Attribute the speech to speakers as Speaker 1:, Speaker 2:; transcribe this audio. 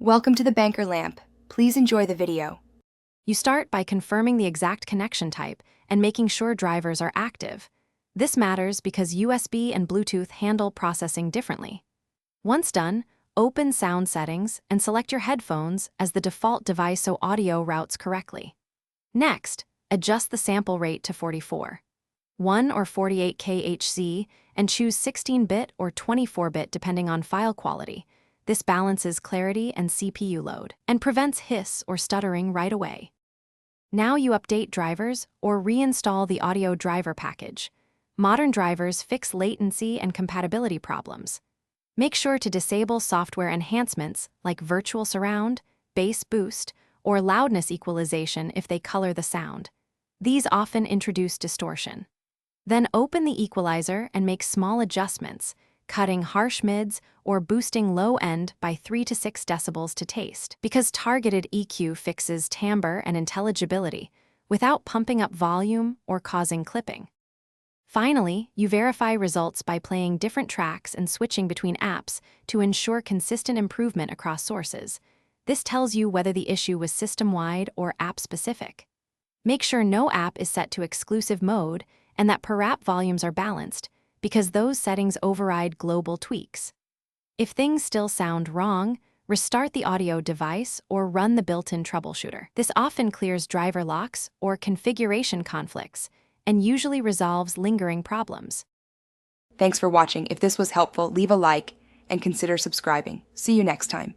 Speaker 1: Welcome to the Banker Lamp. Please enjoy the video.
Speaker 2: You start by confirming the exact connection type and making sure drivers are active. This matters because USB and Bluetooth handle processing differently. Once done, open Sound Settings and select your headphones as the default device so audio routes correctly. Next, adjust the sample rate to 44, 1 or 48 kHz, and choose 16-bit or 24-bit depending on file quality. This balances clarity and CPU load and prevents hiss or stuttering right away. Now you update drivers or reinstall the audio driver package. Modern drivers fix latency and compatibility problems. Make sure to disable software enhancements like virtual surround, bass boost, or loudness equalization if they color the sound. These often introduce distortion. Then open the equalizer and make small adjustments, cutting harsh mids or boosting low end by 3 to 6 decibels to taste, because targeted EQ fixes timbre and intelligibility without pumping up volume or causing clipping. Finally, you verify results by playing different tracks and switching between apps to ensure consistent improvement across sources. This tells you whether the issue was system-wide or app-specific. Make sure no app is set to exclusive mode and that per app volumes are balanced, because those settings override global tweaks. If things still sound wrong, restart the audio device or run the built-in troubleshooter. This often clears driver locks or configuration conflicts and usually resolves lingering problems.
Speaker 1: Thanks for watching. If this was helpful, leave a like and consider subscribing. See you next time.